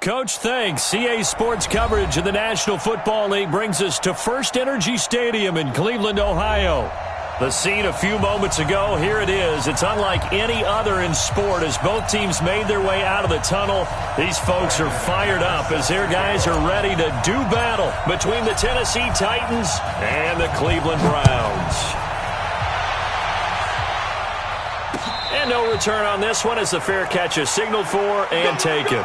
Coach, thanks. CA Sports coverage of the National Football League brings us to First Energy Stadium in Cleveland, Ohio. The scene a few moments ago, here it is. It's unlike any other in sport as both teams made their way out of the tunnel. These folks are fired up as their guys are ready to do battle between the Tennessee Titans and the Cleveland Browns. And no return on this one as the fair catch is signaled for and taken.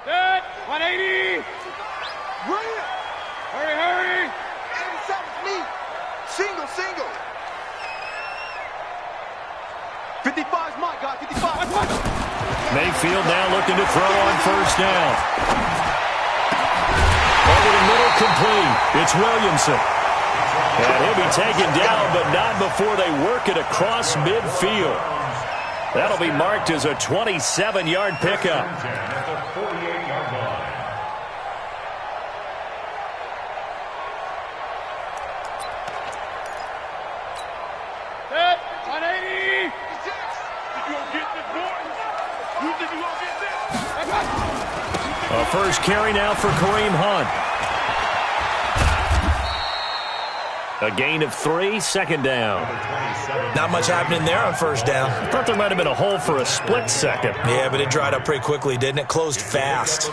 Set, 180. Bring it. Hurry, hurry. 87's me. Single, single. 55's my guy, 55. Mayfield now looking to throw on first down. Over the middle, complete. It's Williamson. And he'll be taken down, but not before they work it across midfield. That'll be marked as a 27-yard pickup. Set, 180. You gonna get this, boy? You think you gonna get this? A first carry now for Kareem Hunt. A gain of 3, second down. Not much happening there on first down. I thought there might have been a hole for a split second. Yeah, but it dried up pretty quickly, didn't it? Closed fast.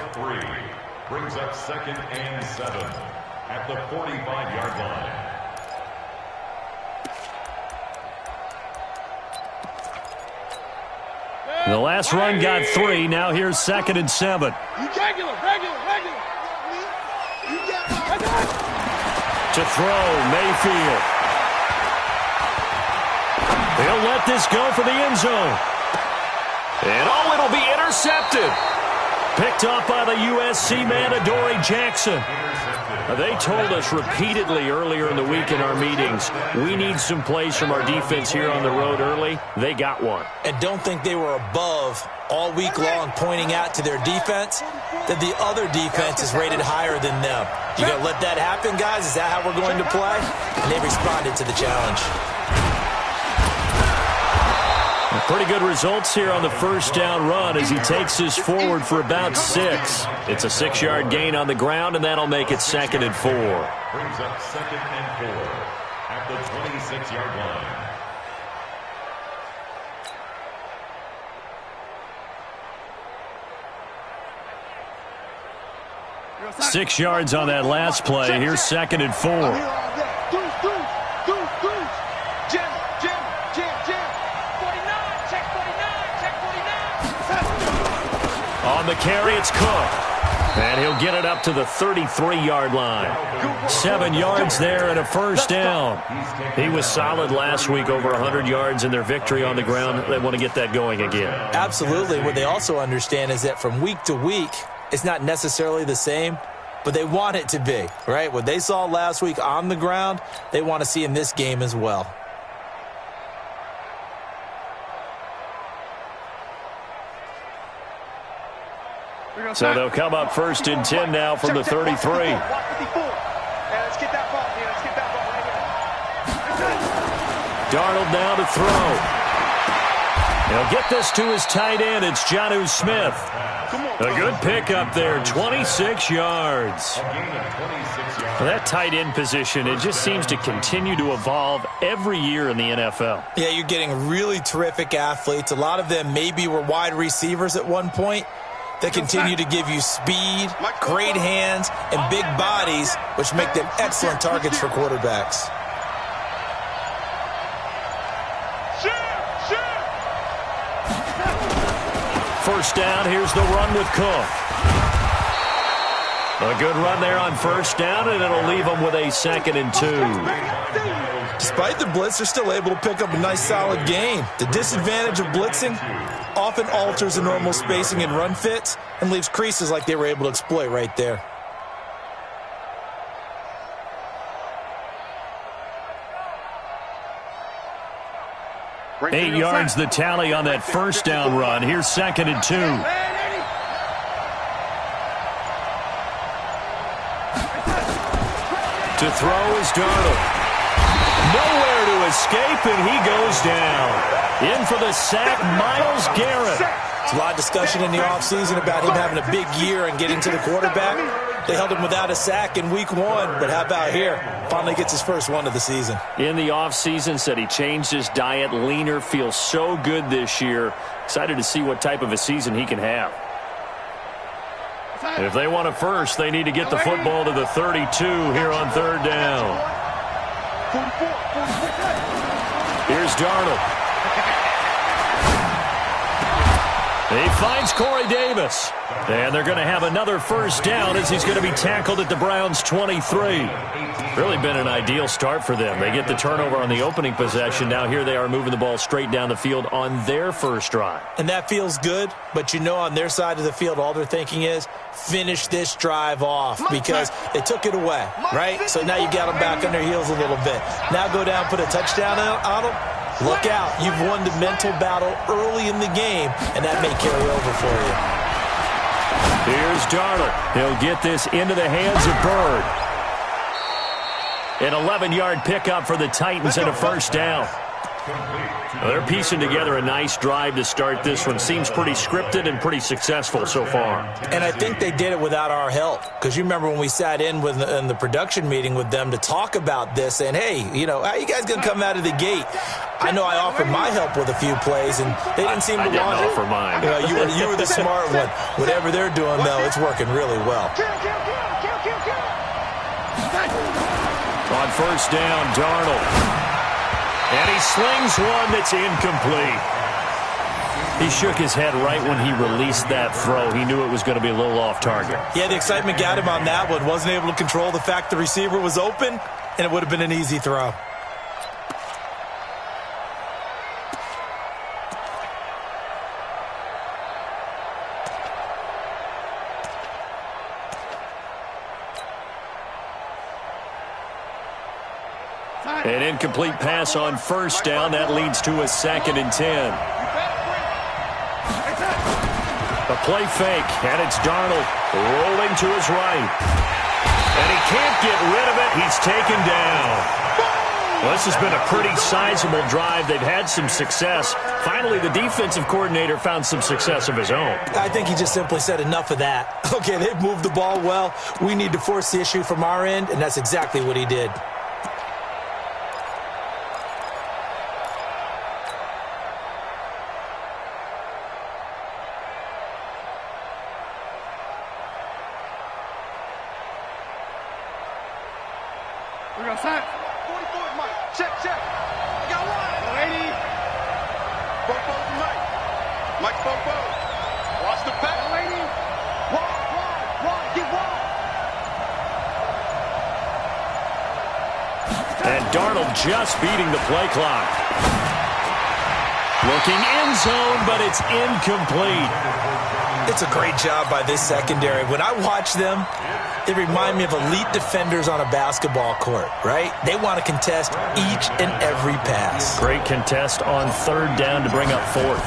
Brings up 2nd and 7 at the 45-yard line. The last run got 3. Now here's 2nd and 7. Regular. To throw, Mayfield. They'll let this go for the end zone. And it'll be intercepted. Picked up by the USC man, Adoree Jackson. They told us repeatedly earlier in the week in our meetings, we need some plays from our defense here on the road early. They got one. And don't think they were above all week long pointing out to their defense that the other defense is rated higher than them. You going to let that happen, guys? Is that how we're going to play? And they responded to the challenge. Pretty good results here on the first down run as he takes this forward for about 6. It's a 6-yard gain on the ground, and that'll make it 2nd and 4. Brings up 2nd and 4 at the 26-yard line. 6 yards on that last play. Here's 2nd and 4. On the carry, it's Cook. And he'll get it up to the 33-yard line. 7 yards there and a first down. He was solid last week, over 100 yards in their victory on the ground. They want to get that going again. Absolutely. What they also understand is that from week to week, it's not necessarily the same, but they want it to be, right? What they saw last week on the ground, they want to see in this game as well. So they'll come up 1st and 10 now from the 33. Darnold now to throw. He'll get this to his tight end. It's Jonnu Smith. A good pickup there, 26 yards. For that tight end position, it just seems to continue to evolve every year in the NFL. Yeah, you're getting really terrific athletes. A lot of them maybe were wide receivers at one point. They continue to give you speed, great hands, and big bodies, which make them excellent targets for quarterbacks. First down, here's the run with Cook. A good run there on first down, and it'll leave them with a 2nd and 2. Despite the blitz, they're still able to pick up a nice, solid gain. The disadvantage of blitzing often alters the normal spacing and run fits and leaves creases like they were able to exploit right there. Eight yards the tally on that first down run. Here's 2nd and 2. To throw is Darnold. Nowhere to escape, and he goes down. In for the sack, Myles Garrett. There's a lot of discussion in the offseason about him having a big year and getting to the quarterback. They held him without a sack in week 1, but how about here? Finally gets his first one of the season. In the offseason, said he changed his diet, leaner, feels so good this year. Excited to see what type of a season he can have. If they want a first, they need to get the football to the 32 here on 3rd down. Here's Darnold. He finds Corey Davis. And they're going to have another first down as he's going to be tackled at the Browns' 23. Really been an ideal start for them. They get the turnover on the opening possession. Now here they are moving the ball straight down the field on their first drive. And that feels good, but you know on their side of the field all they're thinking is finish this drive off because they took it away, right? So now you got them back on their heels a little bit. Now go down, put a touchdown on them. Look out. You've won the mental battle early in the game, and that may carry over for you. Here's Darnold. He'll get this into the hands of Bird. An 11-yard pickup for the Titans and a first down. Well, they're piecing together a nice drive to start this one. Seems pretty scripted and pretty successful so far. And I think they did it without our help. Because you remember when we sat in the production meeting with them to talk about this, and hey, you know, how you guys going to come out of the gate? I know I offered my help with a few plays, and they didn't seem to want it. I didn't offer mine. You were the smart one. Whatever they're doing, though, it's working really well. On first down, Darnold. And he slings one that's incomplete. He shook his head right when he released that throw. He knew it was going to be a little off target. Yeah, the excitement got him on that one. Wasn't able to control the fact the receiver was open, and it would have been an easy throw. An incomplete pass on first down. That leads to a 2nd and 10. A play fake, and it's Darnold rolling to his right. And he can't get rid of it. He's taken down. Well, this has been a pretty sizable drive. They've had some success. Finally, the defensive coordinator found some success of his own. I think he just simply said enough of that. Okay, they've moved the ball well. We need to force the issue from our end, and that's exactly what he did. We got set. 44, Mike. Check. I got one. 80. Bobo to Mike. Mike Bobo. Watch the pass. 80. Wide. Get wide. And Darnold just beating the play clock. Looking end zone, but it's incomplete. It's a great job by this secondary. When I watch them, they remind me of elite defenders on a basketball court, right? They want to contest each and every pass. Great contest on third down to bring up fourth.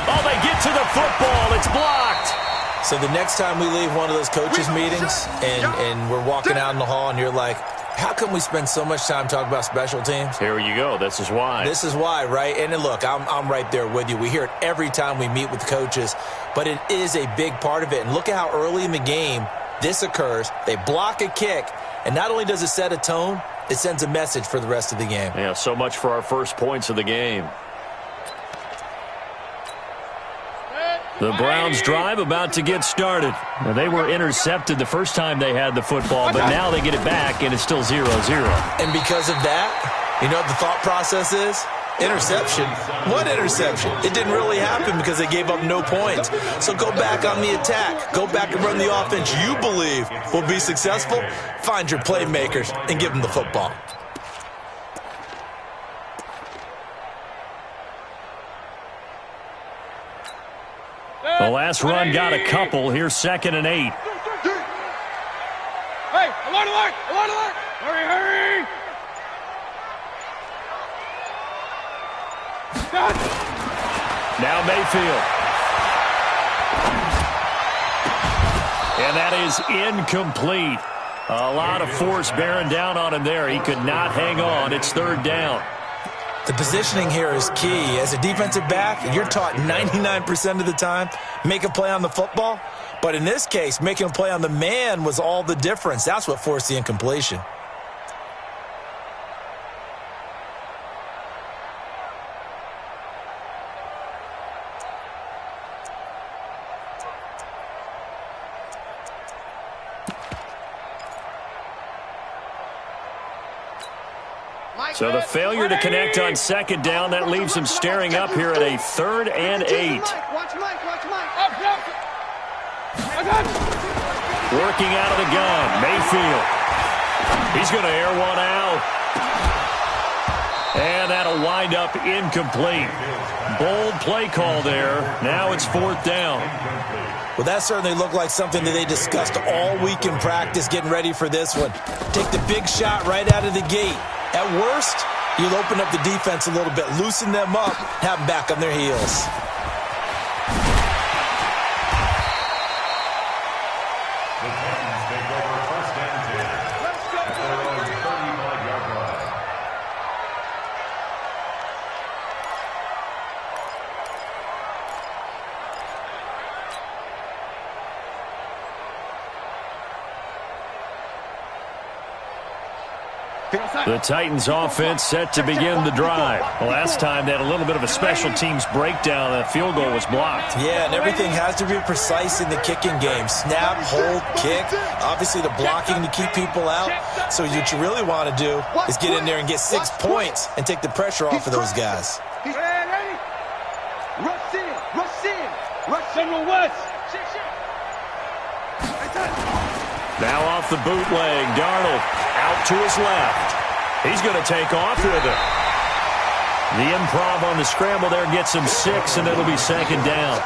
Oh, they get to the football. It's blocked. So the next time we leave one of those coaches' meetings and we're walking out in the hall and you're like, how come we spend so much time talking about special teams? Here you go. This is why. This is why, right? And then look, I'm right there with you. We hear it every time we meet with coaches, but it is a big part of it. And look at how early in the game this occurs. They block a kick, and not only does it set a tone, it sends a message for the rest of the game. Yeah, so much for our first points of the game. The Browns drive about to get started. Now, they were intercepted the first time they had the football, but now they get it back, and it's still 0-0. And because of that, you know what the thought process is? Interception. What interception? It didn't really happen because they gave up no points. So go back on the attack. Go back and run the offense you believe will be successful. Find your playmakers and give them the football. The last run got a couple. Here's 2nd and 8. Hey, alert, alert, alert, alert. Hurry, hurry. Now Mayfield. And that is incomplete. A lot of force bearing down on him there. He could not hang on. It's 3rd down. The positioning here is key. As a defensive back, you're taught 99% of the time, make a play on the football. But in this case, making a play on the man was all the difference. That's what forced the incompletion. So the failure to connect on 2nd down, that leaves him staring up here at a 3rd and 8. Watch Mike, watch Mike. Up. Working out of the gun, Mayfield. He's going to air one out. And that'll wind up incomplete. Bold play call there. Now it's 4th down. Well, that certainly looked like something that they discussed all week in practice getting ready for this one. Take the big shot right out of the gate. At worst, you'll open up the defense a little bit, loosen them up, have them back on their heels. The Titans take over 1st and 10 at their own 35-yard line. The Titans offense set to begin the drive. Last time they had a little bit of a special teams breakdown. That field goal was blocked. Yeah, and everything has to be precise in the kicking game. Snap, hold, kick. Obviously the blocking to keep people out. So what you really want to do is get in there and get 6 points and take the pressure off of those guys. Ready? Rush in. Central West. Now off the bootleg, Darnold out to his left. He's going to take off with it. The improv on the scramble there gets him 6, and it'll be 2nd down.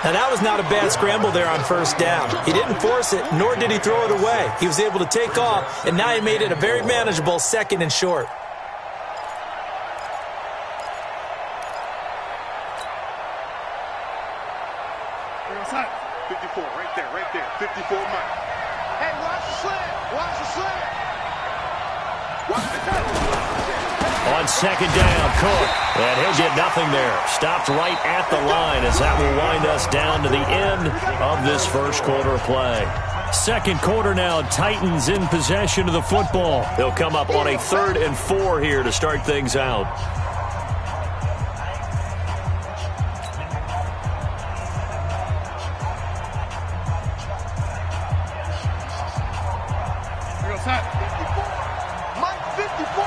Now, that was not a bad scramble there on 1st down. He didn't force it, nor did he throw it away. He was able to take off, and now he made it a very manageable 2nd and short. Outside. 54, right there. 54 Mike. Hey, watch the slant. On 2nd down, Cook. And he'll get nothing there. Stopped right at the line as that will wind us down to the end of this first quarter play. 2nd quarter now, Titans in possession of the football. They'll come up on a 3rd and 4 here to start things out. Mike 54.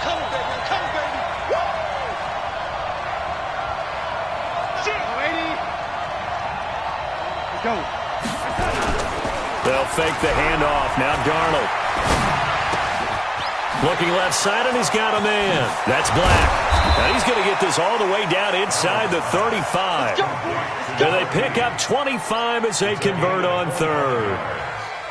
Come, baby. Woo! Go. They'll fake the handoff. Now Darnold. Looking left side, and he's got a man. That's Black. Now he's going to get this all the way down inside the 35. And they pick up 25 as they convert on 3rd.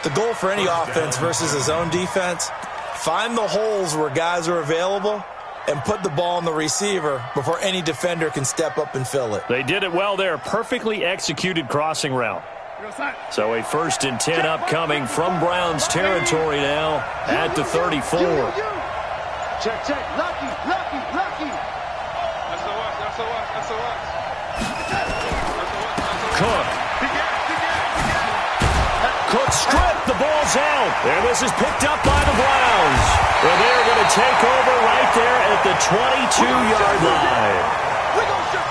The goal for any offense versus his own defense, find the holes where guys are available and put the ball on the receiver before any defender can step up and fill it. They did it well there. Perfectly executed crossing route. So a 1st and 10 upcoming from Browns territory now at the 34. Check, check. Lucky, lucky, lucky. SOS. Cook. Cook stripped. The ball's out. And this is picked up by the Browns. And they're going to take over right there at the 22-yard line.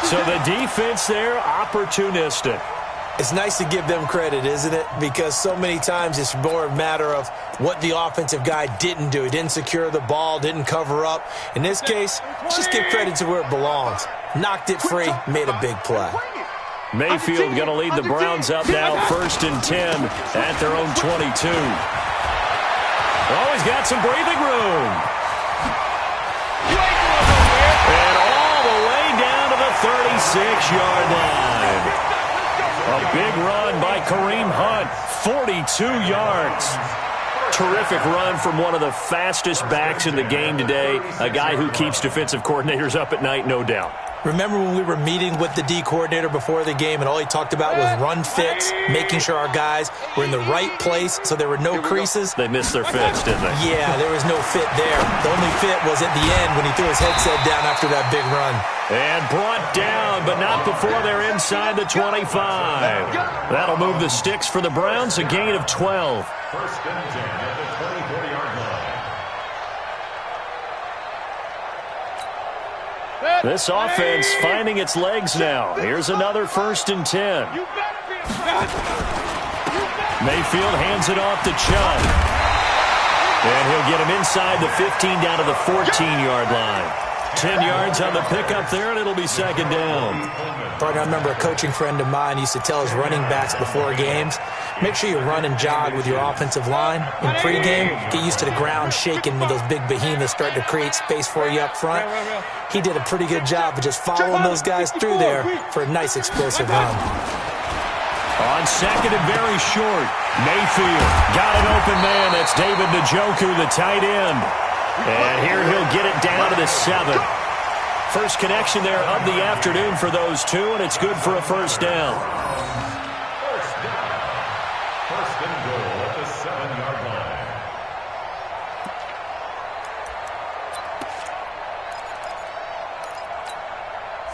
So the defense there, opportunistic. It's nice to give them credit, isn't it? Because so many times it's more a matter of what the offensive guy didn't do. He didn't secure the ball, didn't cover up. In this case, let's just give credit to where it belongs. Knocked it free, made a big play. Mayfield going to lead the Browns up now, 1st and 10 at their own 22. Oh, he's got some breathing room. And all the way down to the 36-yard line. A big run by Kareem Hunt, 42 yards. Terrific run from one of the fastest backs in the game today, a guy who keeps defensive coordinators up at night, no doubt. Remember when we were meeting with the D coordinator before the game and all he talked about was run fits, making sure our guys were in the right place so there were no creases? They missed their fits, didn't they? Yeah, there was no fit there. The only fit was at the end when he threw his headset down after that big run. And brought down, but not before they're inside the 25. That'll move the sticks for the Browns, a gain of 12. 1st and 10 at the 24-yard line. This offense finding its legs now. Here's another 1st and 10. Mayfield hands it off to Chubb. And he'll get him inside the 15 down to the 14-yard line. 10 yards on the pickup there, and it'll be 2nd down. Partner, I remember a coaching friend of mine used to tell his running backs before games, make sure you run and jog with your offensive line in pregame. Get used to the ground shaking when those big behemoths start to create space for you up front. He did a pretty good job of just following those guys through there for a nice explosive run. On 2nd and very short, Mayfield got an open man. That's David Njoku, the tight end. And here he'll get it down to the 7. First connection there of the afternoon for those two, and it's good for a 1st down. 1st and goal at the 7-yard line.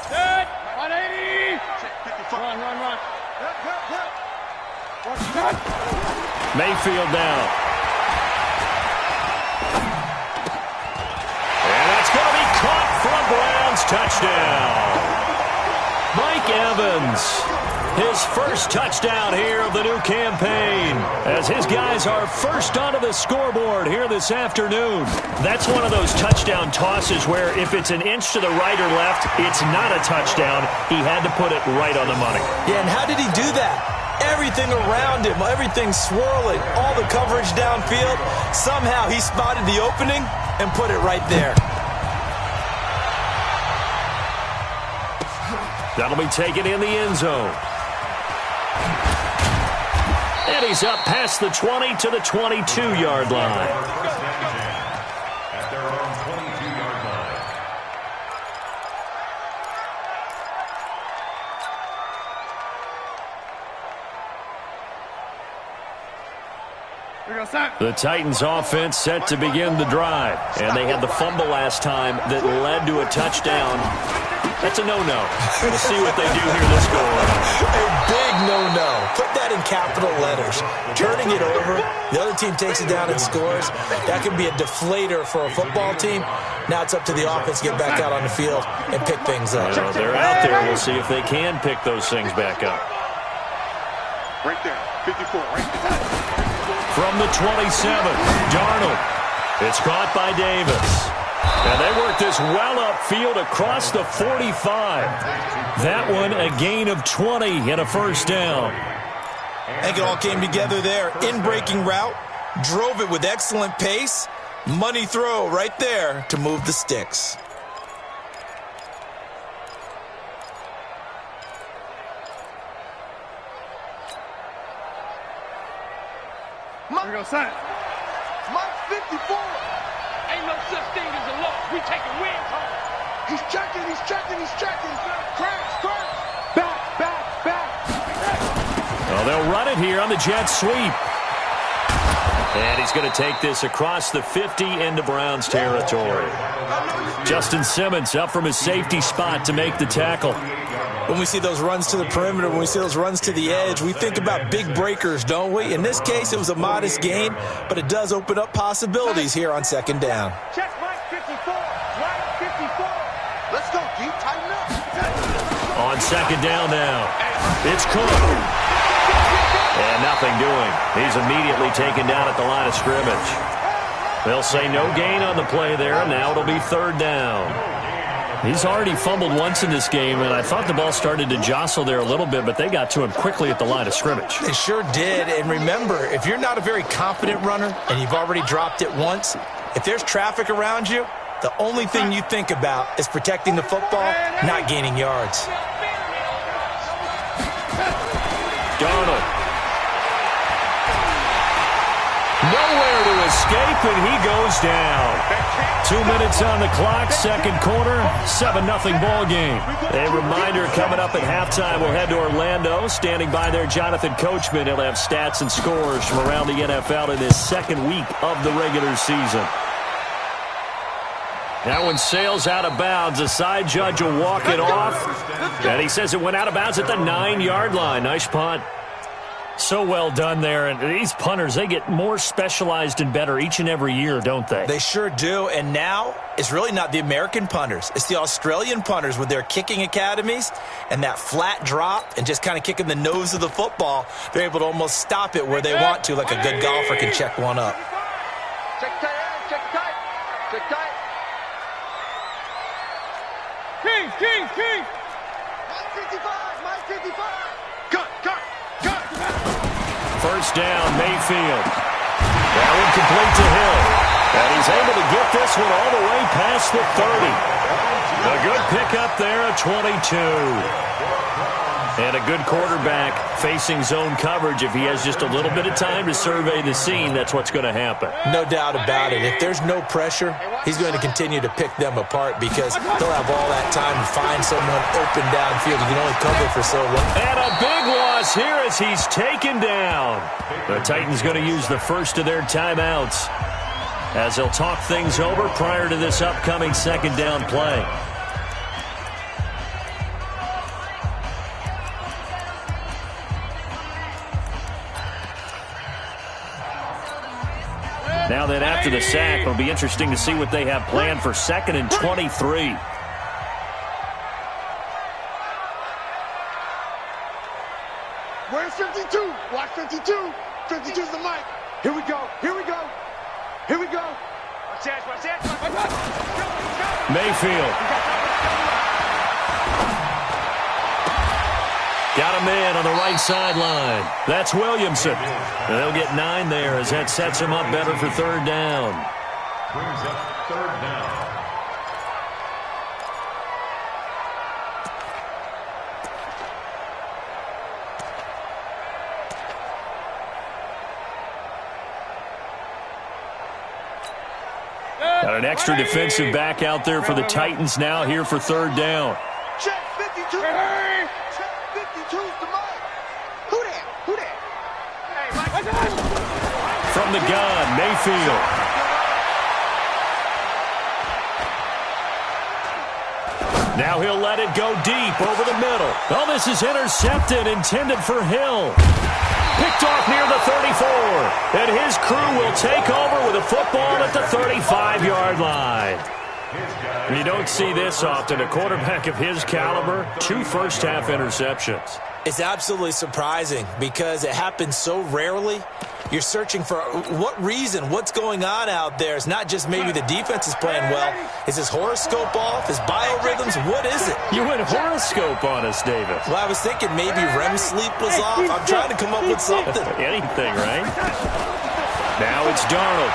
Set. 180. Run. Mayfield now. And that's going to be caught for a Browns touchdown. Mike Evans, his first touchdown here of the new campaign, as his guys are first onto the scoreboard here this afternoon. That's one of those touchdown tosses where if it's an inch to the right or left, it's not a touchdown. He had to put it right on the money. Yeah, and how did he do that? Everything around him, everything swirling, all the coverage downfield. Somehow he spotted the opening and put it right there. That'll be taken in the end zone. And he's up past the 20 to the 22-yard line. 1st and 10 at their own 22-yard line. The Titans offense set to begin the drive. And they had the fumble last time that led to a touchdown. That's a no-no. We'll see what they do here this go-around. A big no-no. Put that in capital letters. Turning it over, the other team takes it down and scores. That can be a deflator for a football team. Now it's up to the offense to get back out on the field and pick things up. Well, they're out there. We'll see if they can pick those things back up. Right there. 54. Right there. From the 27, Darnold. It's caught by Davis. And they work this well upfield across the 45. That one a gain of 20 and a 1st down. I think it all came together there. In-breaking route, drove it with excellent pace. Money throw right there to move the sticks. Mike 54. Ain't no such thing as a loss. We taking wins home. He's checking. Crash. Back. Well, they'll run it here on the jet sweep. And he's going to take this across the 50 into Browns territory. Justin Simmons up from his safety spot to make the tackle. When we see those runs to the perimeter, when we see those runs to the edge, we think about big breakers, don't we? In this case, it was a modest gain, but it does open up possibilities here on second down. Check Mike 54. Mike 54. Let's go, deep, tighten up. On second down now, it's Cook. And nothing doing. He's immediately taken down at the line of scrimmage. They'll say no gain on the play there, and now it'll be third down. He's already fumbled once in this game, and I thought the ball started to jostle there a little bit, but they got to him quickly at the line of scrimmage. They sure did, and remember, if you're not a very confident runner and you've already dropped it once, if there's traffic around you, the only thing you think about is protecting the football, not gaining yards. Darnold. Nowhere to escape, and he goes down. 2 minutes on the clock, second quarter, 7-0 ball game. A reminder coming up at halftime, we'll head to Orlando. Standing by there, Jonathan Coachman. He'll have stats and scores from around the NFL in his second week of the regular season. That one sails out of bounds. The side judge will walk it off. And he says it went out of bounds at the 9-yard line. Nice punt. So well done there. And these punters, they get more specialized and better each and every year, don't they? They sure do. And now it's really not the American punters. It's the Australian punters with their kicking academies and that flat drop and just kind of kicking the nose of the football. They're able to almost stop it where they want to, like a good golfer can check one up. Check tight, check tight, check tight. King. Mike 55, Mike 55. Cut. First down, Mayfield. That one complete to Hill. And he's able to get this one all the way past the 30. A good pickup there, a 22. And a good quarterback facing zone coverage. If he has just a little bit of time to survey the scene, that's what's going to happen. No doubt about it. If there's no pressure, he's going to continue to pick them apart because he'll have all that time to find someone open downfield. You can only cover for so long. And a big loss here as he's taken down. The Titans going to use the first of their timeouts as they'll talk things over prior to this upcoming second down play. Now then, after the sack, it'll be interesting to see what they have planned for 2nd and 23. Where's 52? Watch 52. 52's the mic. Here we go. Watch that. Mayfield. Got a man on the right sideline. That's Williamson. And they'll get 9 there as that sets him up better for third down. Brings up third down. Got an extra defensive back out there for the Titans now here for third down. Check 52. Hey. Check 52's the mic. Who that? Hey, Mike. From the gun, Mayfield. Now he'll let it go deep over the middle. Oh, this is intercepted, intended for Hill. Picked off near the 34. And his crew will take over with a football at the 35-yard line. You don't see this often. A quarterback of his caliber, 2 first-half interceptions. It's absolutely surprising because it happens so rarely. You're searching for what reason, what's going on out there. It's not just maybe the defense is playing well. Is his horoscope off? His biorhythms? What is it? You went horoscope on us, David. Well, I was thinking maybe REM sleep was off. I'm trying to come up with something. Anything, right? Now it's Darnold.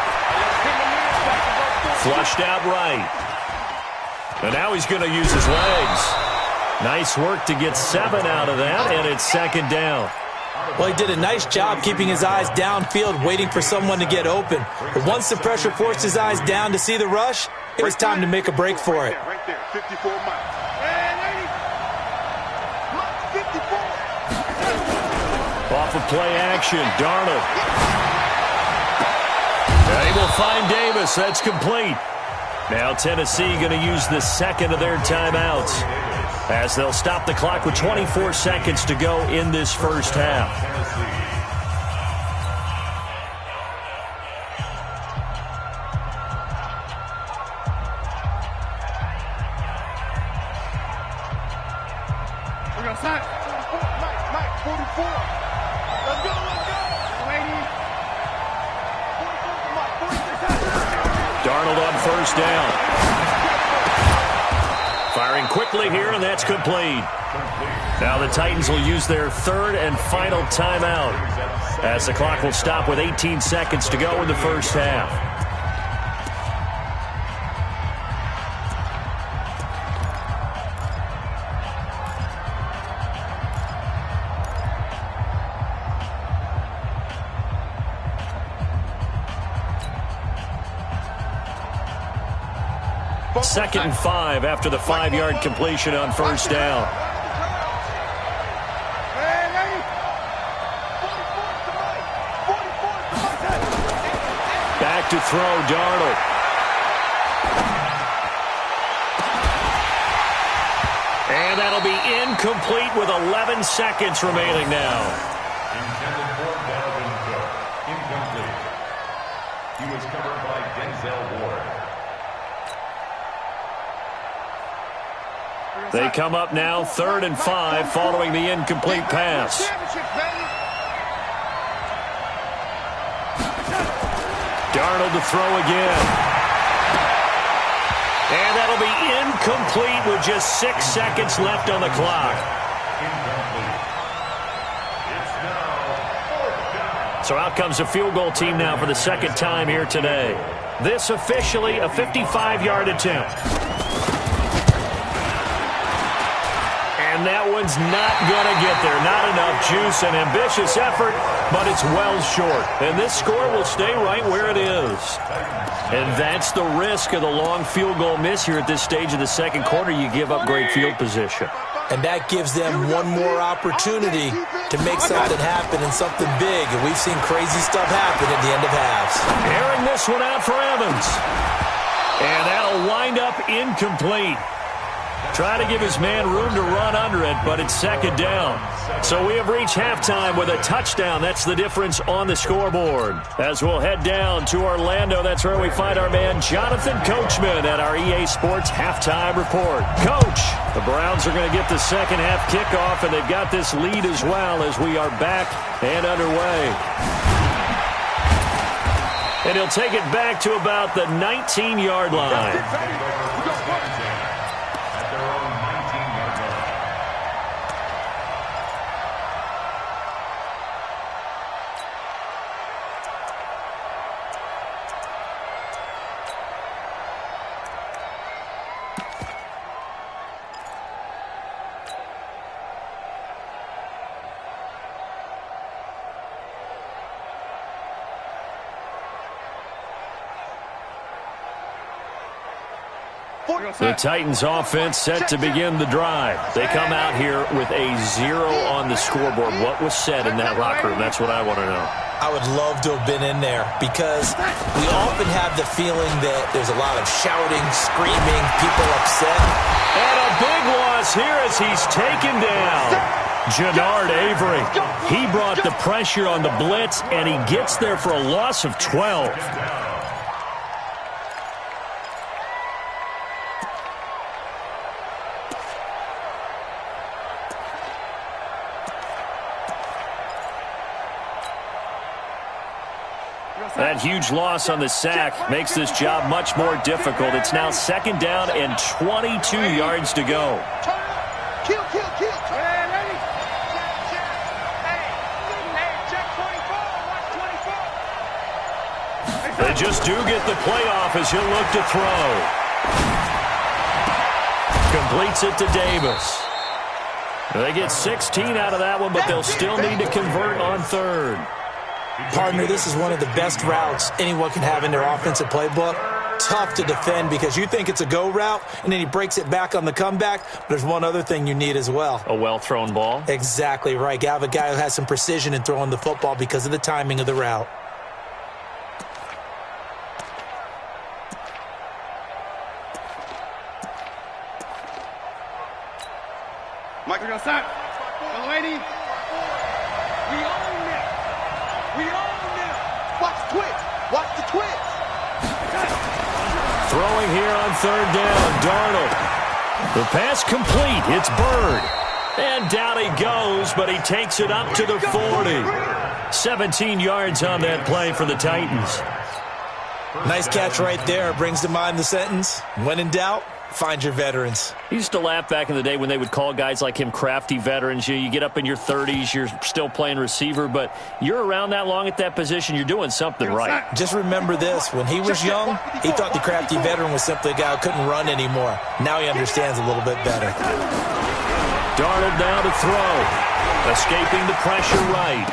Flushed out right. And now he's going to use his legs. Nice work to get 7 out of that, and it's second down. Well, he did a nice job keeping his eyes downfield, waiting for someone to get open. But once the pressure forced his eyes down to see the rush, it was time to make a break for it. Right there, 54 miles. Hey, lady. Mike 54. Off of play action. Darnold. They will find Davis. That's complete. Now Tennessee going to use the second of their timeouts as they'll stop the clock with 24 seconds to go in this first half. Mike, 44. Let's go. Darnold on first down. Firing quickly here, and that's complete. Now the Titans will use their third and final timeout as the clock will stop with 18 seconds to go in the first half. Second and 5 after the 5-yard completion on first down. Back to throw, Darnold. And that'll be incomplete with 11 seconds remaining now. Intended for Dalvin Cook. Incomplete. He was covered by Denzel Ward. They come up now, 3rd and 5, following the incomplete pass. Darnold to throw again. And that'll be incomplete with just 6 seconds left on the clock. So out comes a field goal team now for the second time here today. This officially a 55-yard attempt. And that one's not going to get there. Not enough juice, an ambitious effort, but it's well short. And this score will stay right where it is. And that's the risk of the long field goal miss here at this stage of the second quarter. You give up great field position. And that gives them one more opportunity to make something happen and something big. And we've seen crazy stuff happen at the end of halves. Airing this one out for Evans. And that'll wind up incomplete. Try to give his man room to run under it, but it's second down. So we have reached halftime with a touchdown. That's the difference on the scoreboard. As we'll head down to Orlando, that's where we find our man Jonathan Coachman at our EA Sports Halftime Report. Coach, the Browns are going to get the second half kickoff, and they've got this lead as well as we are back and underway. And he'll take it back to about the 19-yard line. The Titans offense set to begin the drive. They come out here with a 0 on the scoreboard. What was said in that locker room? That's what I want to know. I would love to have been in there because we often have the feeling that there's a lot of shouting, screaming, people upset. And a big loss here as he's taken down. Jannard Avery. He brought the pressure on the blitz, and he gets there for a loss of 12. That huge loss on the sack makes this job much more difficult. It's now second down and 22 yards to go. Kill. They just do get the playoff as he'll look to throw. Completes it to Davis. They get 16 out of that one, but they'll still need to convert on third. Partner, this is one of the best routes anyone can have in their offensive playbook. tough to defend because you think it's a go route, and then he breaks it back on the comeback. But there's one other thing you need as well. A well-thrown ball? Exactly right. You have a guy who has some precision in throwing the football because of the timing of the route. Mike, we're going to start. Hello, lady. We own them. We own them. Watch the twitch. Watch the twitch. Throwing here on third down, Darnold. The pass complete. It's Bird. And down he goes, but he takes it up to the 40. 17 yards on that play for the Titans. Nice catch right there. Brings to mind the sentence, when in doubt, find your veterans. I used to laugh back in the day when they would call guys like him crafty veterans. You get up in your 30s, you're still playing receiver, but you're around that long at that position, you're doing something right. Just remember this. When he was young, he thought the crafty veteran was simply a guy who couldn't run anymore. Now he understands a little bit better. Darnold now to throw. Escaping the pressure right.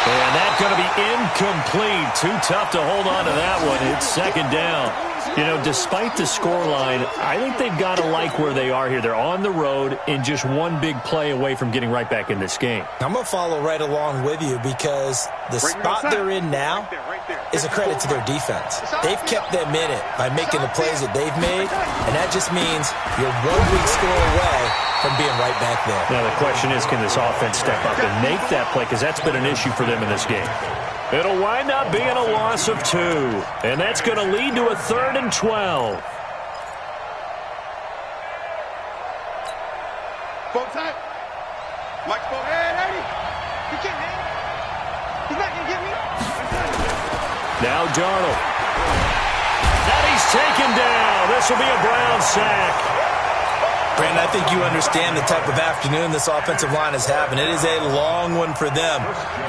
And that's going to be incomplete. Too tough to hold on to that one. It's second down. You know, despite the scoreline, I think they've got to like where they are here. They're on the road and just one big play away from getting right back in this game. I'm going to follow right along with you because the spot they're in now is a credit to their defense. They've kept them in it by making the plays that they've made, and that just means you're 1 big score away from being right back there. Now the question is, can this offense step up and make that play? Because that's been an issue for them in this game. It'll wind up being a loss of 2. And that's going to lead to a 3rd and 12. Both time. Mike's both. Hey, lady. You can't hang. He's not going to get me. Now Darnold. That he's taken down. This will be a Brown sack. Brandon, I think you understand the type of afternoon this offensive line is having. It is a long one for them.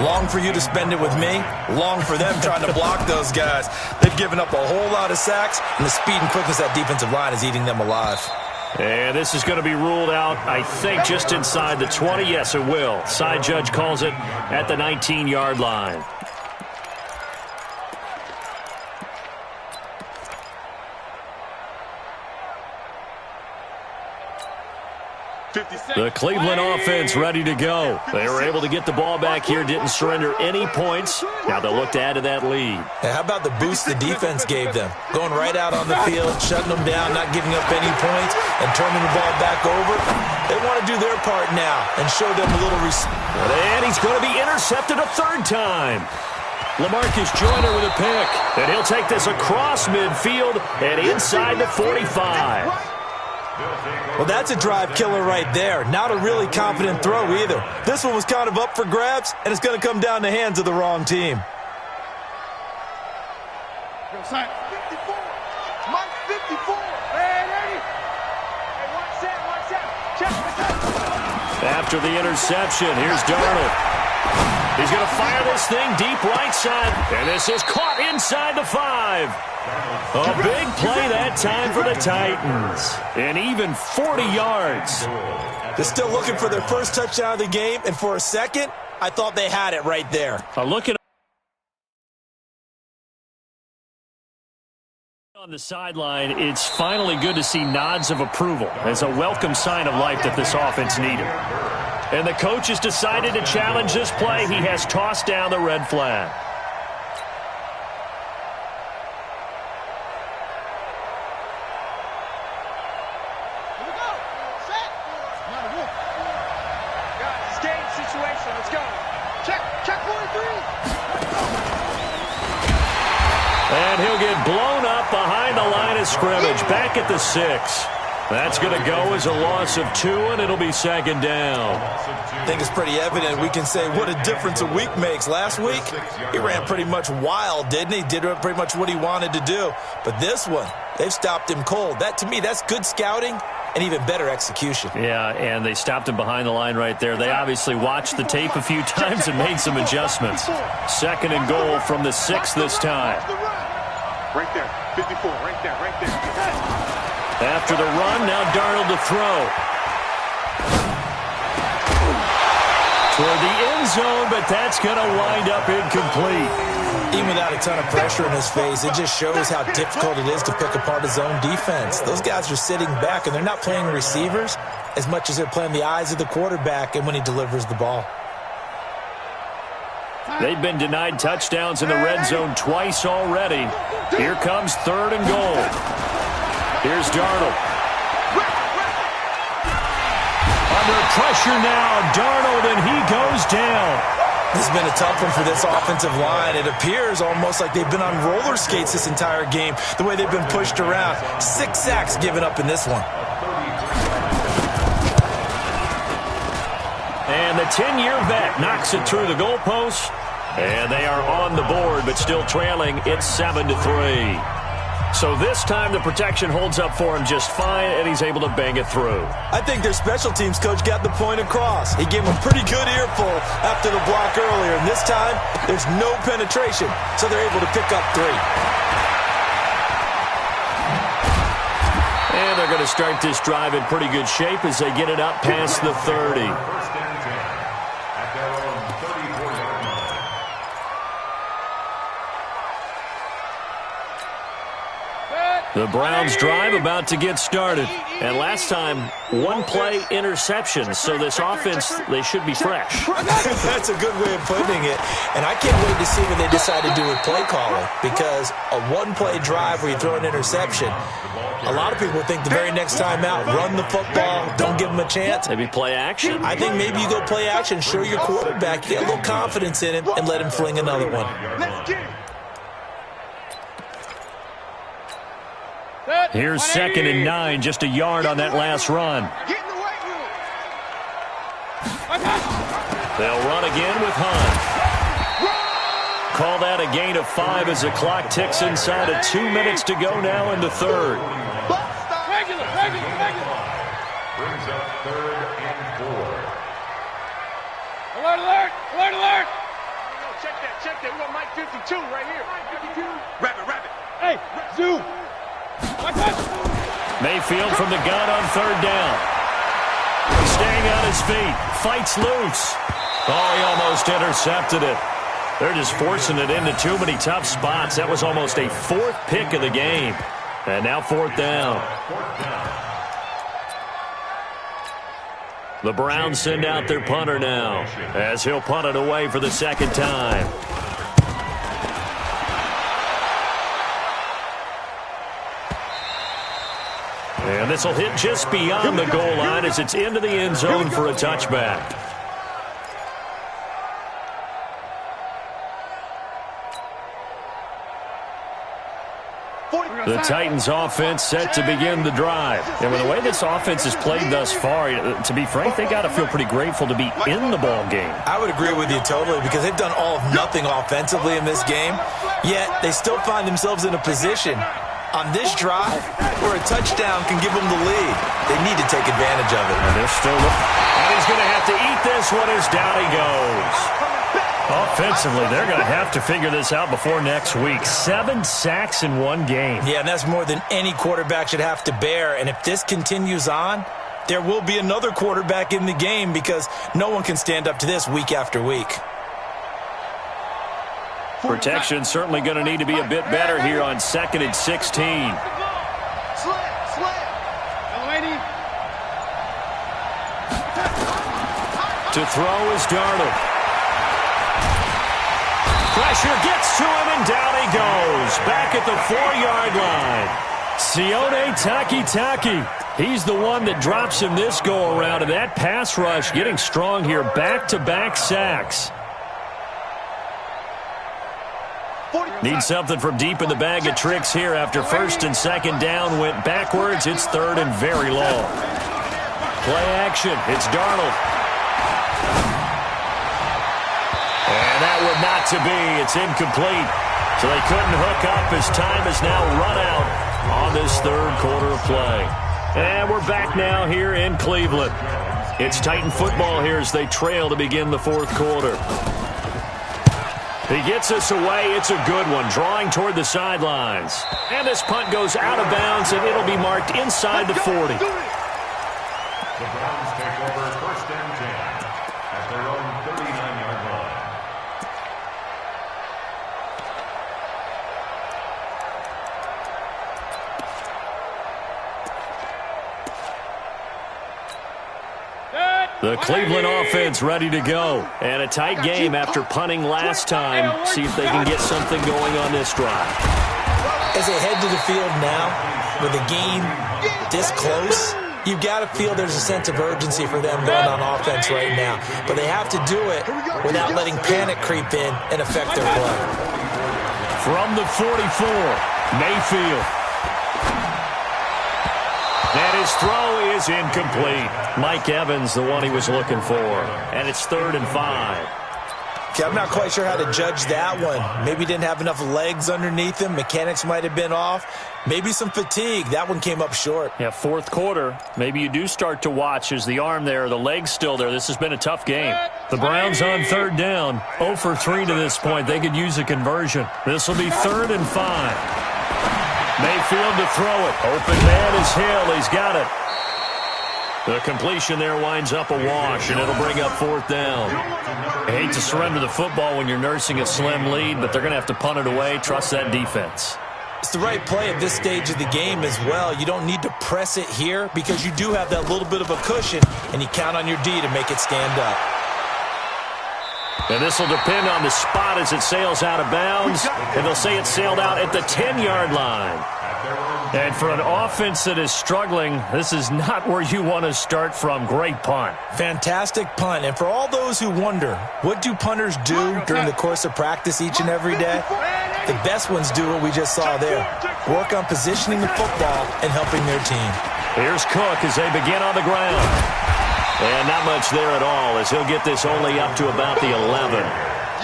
Long for you to spend it with me. Long for them trying to block those guys. They've given up a whole lot of sacks, and the speed and quickness of that defensive line is eating them alive. And this is going to be ruled out, I think, just inside the 20. Yes, it will. Side judge calls it at the 19-yard line. The Cleveland offense ready to go. They were able to get the ball back here, didn't surrender any points. Now they'll look to add to that lead. Hey, how about the boost the defense gave them? Going right out on the field, shutting them down, not giving up any points, and turning the ball back over. They want to do their part now and show them a little respect. And he's going to be intercepted a 3rd time. LaMarcus Joyner with a pick. And he'll take this across midfield and inside the 45. Well, that's a drive killer right there. Not a really confident throw either. This one was kind of up for grabs, and it's going to come down the hands of the wrong team. Go, sign. 54. Mike, 54. Hey, lady. Hey, watch that. Check. After the interception, here's Darnold. He's going to fire this thing deep right side, and this is caught inside the 5. A big play that time for the Titans, and even 40 yards. They're still looking for their first touchdown of the game, and for a second, I thought they had it right there. Look at on the sideline, it's finally good to see nods of approval as a welcome sign of life that this offense needed. And the coach has decided to challenge this play. He has tossed down the red flag. And he'll get blown up behind the line of scrimmage, back at the 6. That's going to go as a loss of 2, and it'll be second down. I think it's pretty evident. We can say what a difference a week makes. Last week, he ran pretty much wild, didn't he? Did pretty much what he wanted to do. But this one, they've stopped him cold. That, to me, that's good scouting and even better execution. Yeah, and they stopped him behind the line right there. They obviously watched the tape a few times and made some adjustments. Second and goal from the 6 this time. Right there, 54, right there, right there. After the run, now Darnold to throw. toward the end zone, but that's going to wind up incomplete. Even without a ton of pressure in his face, it just shows how difficult it is to pick apart his own defense. Those guys are sitting back, and they're not playing receivers as much as they're playing the eyes of the quarterback and when he delivers the ball. They've been denied touchdowns in the red zone twice already. Here comes 3rd and goal. Here's Darnold. Under pressure now, Darnold, and he goes down. This has been a tough one for this offensive line. It appears almost like they've been on roller skates this entire game, the way they've been pushed around. 6 sacks given up in this one. And the 10-year vet knocks it through the goalpost. And they are on the board, but still trailing. It's 7-3. So this time the protection holds up for him just fine, and he's able to bang it through. I think their special teams coach got the point across. He gave him a pretty good earful after the block earlier, and this time there's no penetration, so they're able to pick up 3. And they're going to start this drive in pretty good shape as they get it up past the 30. First and 10 at their own 34-yard line. The Browns drive about to get started. And last time, 1-play interception. So this offense, they should be fresh. That's a good way of putting it. And I can't wait to see what they decide to do with play calling, because a 1-play drive where you throw an interception, a lot of people think the very next time out, run the football, don't give them a chance. Maybe play action? I think maybe you go play action, show your quarterback, get a little confidence in him, and let him fling another one. Here's 2nd and 9, just a yard on that last run. They'll run again with Hunt. Call that a gain of 5 as the clock ticks inside of 2 minutes to go now in the 3rd. Regular. Brings up 3rd and 4. Alert. Check that. We got Mike 52 right here. Rabbit. Hey, Zoo. Mayfield from the gun on 3rd down. Staying on his feet. Fights loose. Oh, he almost intercepted it. They're just forcing it into too many tough spots. That was almost a 4th pick of the game. And now 4th down. The Browns send out their punter now, as he'll punt it away for the 2nd time. And this will hit just beyond the goal line as it's into the end zone for a touchback. The Titans offense set to begin the drive. And with the way this offense has played thus far, to be frank, they got to feel pretty grateful to be in the ball game. I would agree with you totally, because they've done all of nothing offensively in this game, yet they still find themselves in a position on this drive where a touchdown can give them the lead. They need to take advantage of it. And they're still and he's going to have to eat this one as down he goes. Offensively, they're going to have to figure this out before next week. 7 sacks in one game. Yeah, and that's more than any quarterback should have to bear. And if this continues on, there will be another quarterback in the game, because no one can stand up to this week after week. Protection certainly going to need to be a bit better here on 2nd and 16. To throw is Darnold. Pressure gets to him, and down he goes. Back at the 4-yard line. Sione Takitaki. He's the one that drops him this go-around, and that pass rush getting strong here. Back-to-back sacks. Need something from deep in the bag of tricks here after 1st and 2nd down went backwards. It's 3rd and very long. Play action. It's Darnold. And that would not to be. It's incomplete. So they couldn't hook up as time has now run out on this 3rd quarter of play. And we're back now here in Cleveland. It's Titan football here as they trail to begin the 4th quarter. He gets us away. It's a good one, drawing toward the sidelines. And this punt goes out of bounds, and it'll be marked inside the 40. The Browns take over 1st and 10 at their own The Cleveland offense ready to go. And a tight game after punting last time. See if they can get something going on this drive. As they head to the field now, with the game this close, you've got to feel there's a sense of urgency for them going on offense right now. But they have to do it without letting panic creep in and affect their play. From the 44, Mayfield. And his throw is incomplete. Mike Evans, the one he was looking for. And it's 3rd and 5. Okay, I'm not quite sure how to judge that one. Maybe he didn't have enough legs underneath him. Mechanics might have been off. Maybe some fatigue. That one came up short. Yeah, 4th quarter. Maybe you do start to watch. Is the arm there, the leg's still there? This has been a tough game. The Browns on 3rd down. 0 for 3 to this point. They could use a conversion. This will be 3rd and 5. Mayfield to throw it. Open man is Hill. He's got it. The completion there winds up a wash, and it'll bring up 4th down. I hate to surrender the football when you're nursing a slim lead, but they're going to have to punt it away. Trust that defense. It's the right play at this stage of the game as well. You don't need to press it here because you do have that little bit of a cushion, and you count on your D to make it stand up. And this will depend on the spot as it sails out of bounds. And they'll say it sailed out at the 10-yard line. And for an offense that is struggling, this is not where you want to start from. Great punt. Fantastic punt. And for all those who wonder, what do punters do during the course of practice each and every day? The best ones do what we just saw there. Work on positioning the football and helping their team. Here's Cook as they begin on the ground. And not much there at all as he'll get this only up to about the 11.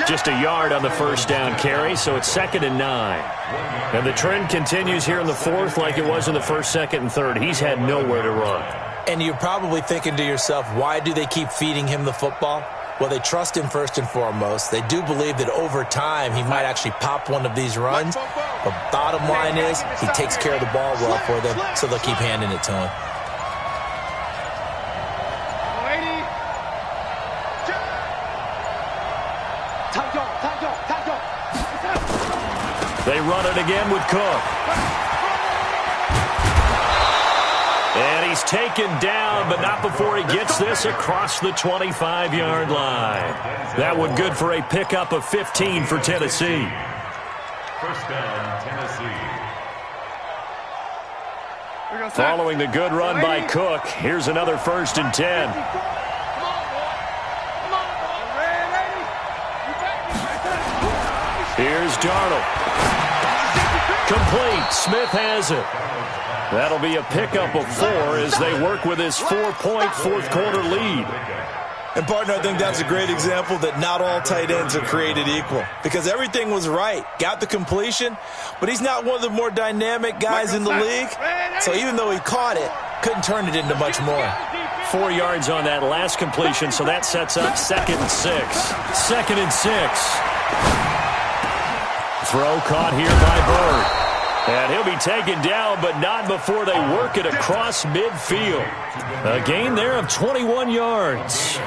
Just a yard on the first down carry, so it's 2nd and 9. And the trend continues here in the 4th like it was in the 1st, 2nd, and 3rd. He's had nowhere to run. And you're probably thinking to yourself, why do they keep feeding him the football? Well, they trust him first and foremost. They do believe that over time he might actually pop one of these runs. But bottom line is he takes care of the ball well for them, so they'll keep handing it to him. They run it again with Cook. And he's taken down, but not before he gets this across the 25-yard line. That one good for a pickup of 15 for Tennessee. First down, Tennessee. Following the good run by Cook, here's another 1st and 10. Here's Darnold. Complete. Smith has it. That'll be a pickup of 4 as they work with his 4-point 4th quarter lead. And, partner, I think that's a great example that not all tight ends are created equal because everything was right. Got the completion, but he's not one of the more dynamic guys in the league. So even though he caught it, couldn't turn it into much more. 4 yards on that last completion, so that sets up 2nd and 6. 2nd and 6. Throw caught here by Bird. And he'll be taken down, but not before they work it across midfield. A gain there of 21 yards.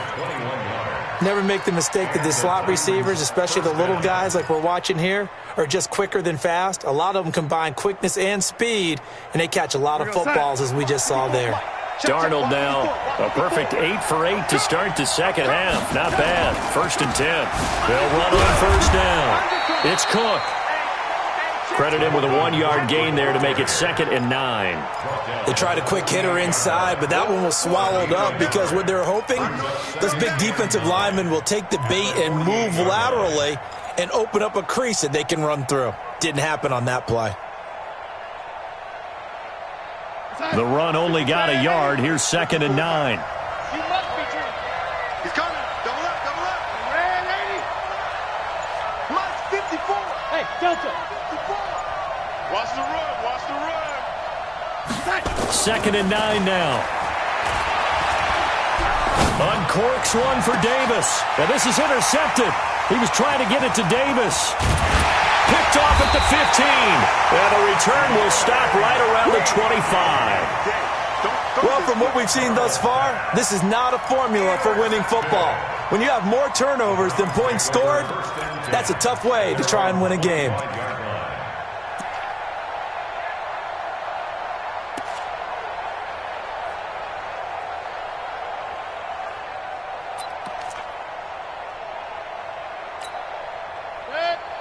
Never make the mistake that the slot receivers, especially the little guys like we're watching here, are just quicker than fast. A lot of them combine quickness and speed, and they catch a lot of footballs as we just saw there. Darnold now, a perfect 8 for 8 to start the second half. Not bad. 1st and 10. They'll run on 1st down. It's Cook. Credit him with a 1-yard gain there to make it 2nd and 9. They tried a quick hitter inside, but that one was swallowed up because what they're hoping, those big defensive linemen will take the bait and move laterally and open up a crease that they can run through. Didn't happen on that play. The run only got a yard. Here's 2nd and 9. He's coming. Double up, double up. Red 80. Plus 54. Hey, Delta. 54. Watch the run. Watch the run. 2nd and 9 now. Uncorks one for Davis. And this is intercepted. He was trying to get it to Davis. Picked off at the 15. And the return will stop right around the 25. Well, from what we've seen thus far, this is not a formula for winning football. When you have more turnovers than points scored, that's a tough way to try and win a game.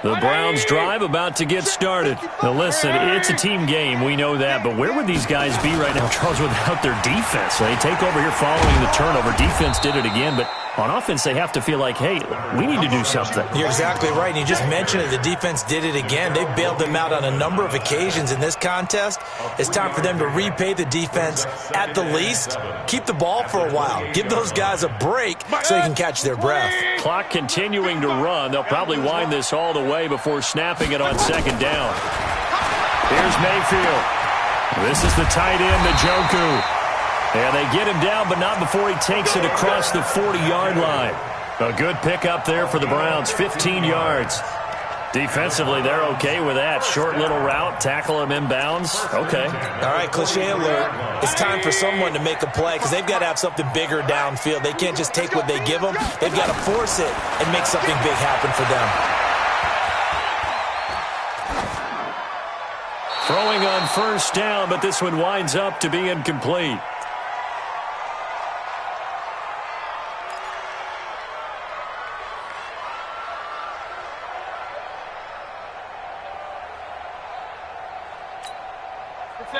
The Browns drive about to get started. Now listen, it's a team game, we know that, but where would these guys be right now, Charles, without their defense? They take over here following the turnover. Defense did it again, but on offense they have to feel like, hey, we need to do something. You're exactly right, and you just mentioned it. The defense did it again. They bailed them out on a number of occasions in this contest. It's time for them to repay the defense at the least. Keep the ball for a while. Give those guys a break so they can catch their breath. Clock continuing to run. They'll probably wind this all the way before snapping it on second down. Here's Mayfield. This is the tight end, Njoku. And they get him down, but not before he takes it across the 40-yard line. A good pickup there for the Browns, 15 yards. Defensively, they're okay with that. Short little route, tackle him inbounds. Okay. All right, cliche alert. It's time for someone to make a play because they've got to have something bigger downfield. They can't just take what they give them. They've got to force it and make something big happen for them. Throwing on first down, but this one winds up to be incomplete.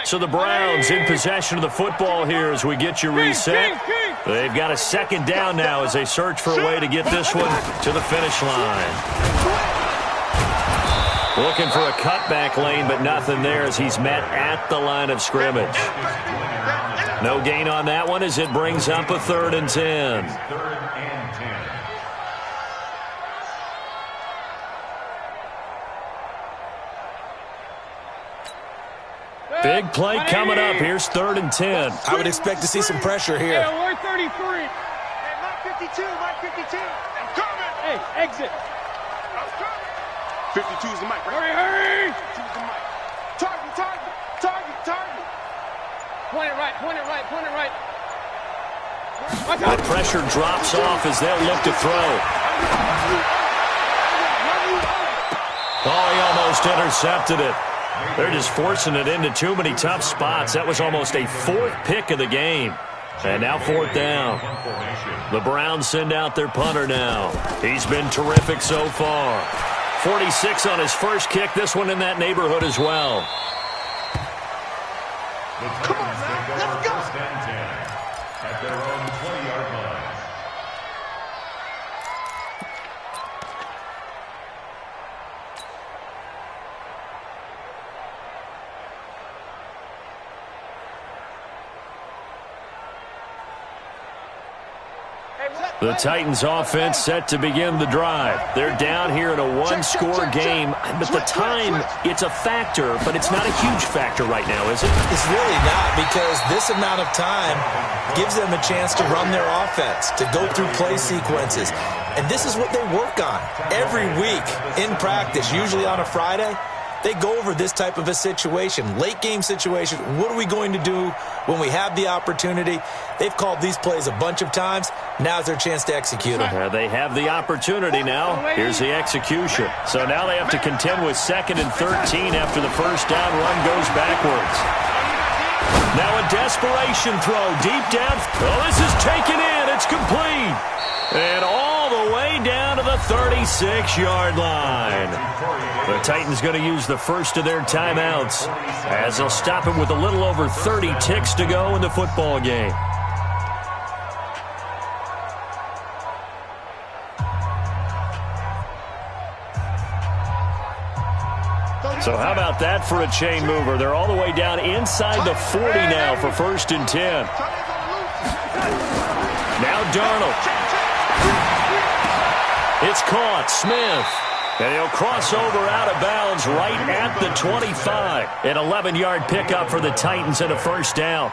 So the Browns in possession of the football here as we get you reset. They've got a second down now as they search for a way to get this one to the finish line. Looking for a cutback lane, but nothing there as he's met at the line of scrimmage. No gain on that one as it brings up a 3rd and 10. Big play coming up. Here's 3rd and 10. I would expect to see some pressure here. Hey, we're 33. Hey, Mike 52, Mike 52. I'm coming. Hey, exit. I'm coming. 52 is the mic, right? Hurry. 52 is the mic. Target, target, target, target. Point it right, point it right, point it right. The pressure drops off as they'll look to throw. Oh, he almost intercepted it. They're just forcing it into too many tough spots. That was almost a 4th pick of the game. And now 4th down. The Browns send out their punter now. He's been terrific so far. 46 on his first kick. This one in that neighborhood as well. Come on, man. Let's go. At their own 20-yard line. The Titans offense set to begin the drive. They're down here in a 1-score game, but the time, it's a factor, but it's not a huge factor right now, is it? It's really not, because this amount of time gives them a chance to run their offense, to go through play sequences. And this is what they work on every week in practice, usually on a Friday. They go over this type of a situation, late game situation. What are we going to do when we have the opportunity? They've called these plays a bunch of times. Now's their chance to execute them. They have the opportunity now. Here's the execution. So now they have to contend with 2nd and 13 after the first down run goes backwards. Now a desperation throw deep down. Oh, this is taken in. It's complete. And all the way down to the 36-yard line. The Titans going to use the first of their timeouts as they'll stop him with a little over 30 ticks to go in the football game. So how about that for a chain mover? They're all the way down inside the 40 now for 1st and 10. Now Darnold. It's caught. Smith. And he'll cross over out of bounds right at the 25. An 11-yard pickup for the Titans and a first down.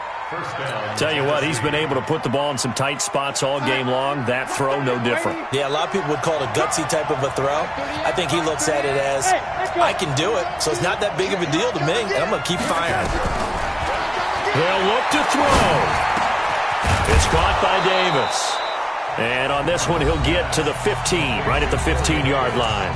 Tell you what, he's been able to put the ball in some tight spots all game long. That throw, no different. Yeah, a lot of people would call it a gutsy type of a throw. I think he looks at it as, I can do it, so it's not that big of a deal to me, and I'm going to keep firing. They'll look to throw. It's caught by Davis. And on this one, he'll get to the 15, right at the 15-yard line.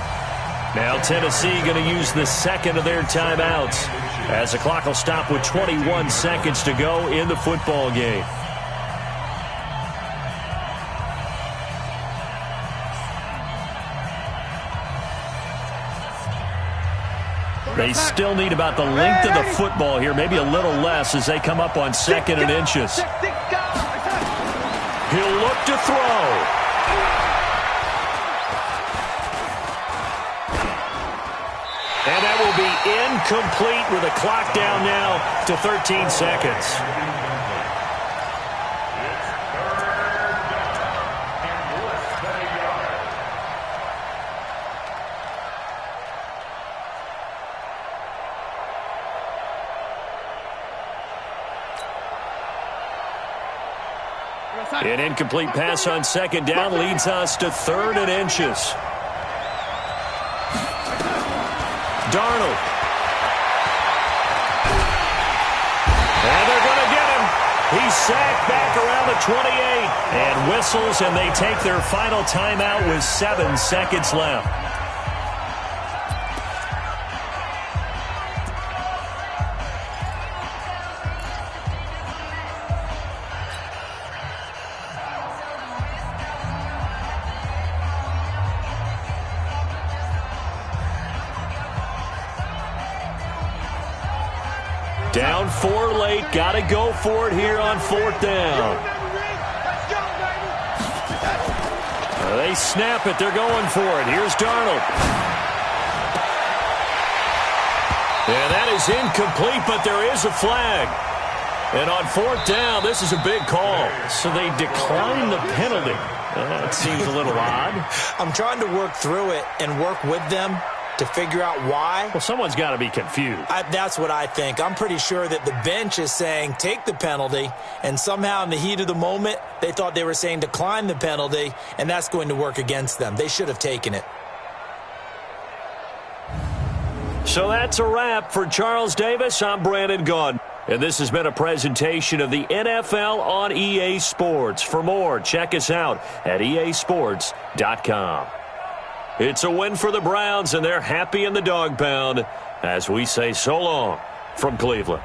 Now Tennessee going to use the second of their timeouts as the clock will stop with 21 seconds to go in the football game. They still need about the length of the football here, maybe a little less as they come up on 2nd and inches. He'll look to throw. And that will be incomplete with a clock down now to 13 seconds. An incomplete pass on 2nd down leads us to 3rd and inches. Darnold. And they're going to get him. He's sacked back around the 28 and whistles, and they take their final timeout with 7 seconds left. Down 4 late. Got to go for it here on 4th down. They snap it. They're going for it. Here's Darnold. And that is incomplete, but there is a flag. And on 4th down, this is a big call. So they decline the penalty. That seems a little odd. I'm trying to work through it and work with them to figure out why. Well, someone's got to be confused. That's what I think. I'm pretty sure that the bench is saying take the penalty, and somehow in the heat of the moment, they thought they were saying decline the penalty, and that's going to work against them. They should have taken it. So that's a wrap for Charles Davis. I'm Brandon Gaudin. And this has been a presentation of the NFL on EA Sports. For more, check us out at easports.com. It's a win for the Browns, and they're happy in the dog pound as we say so long from Cleveland.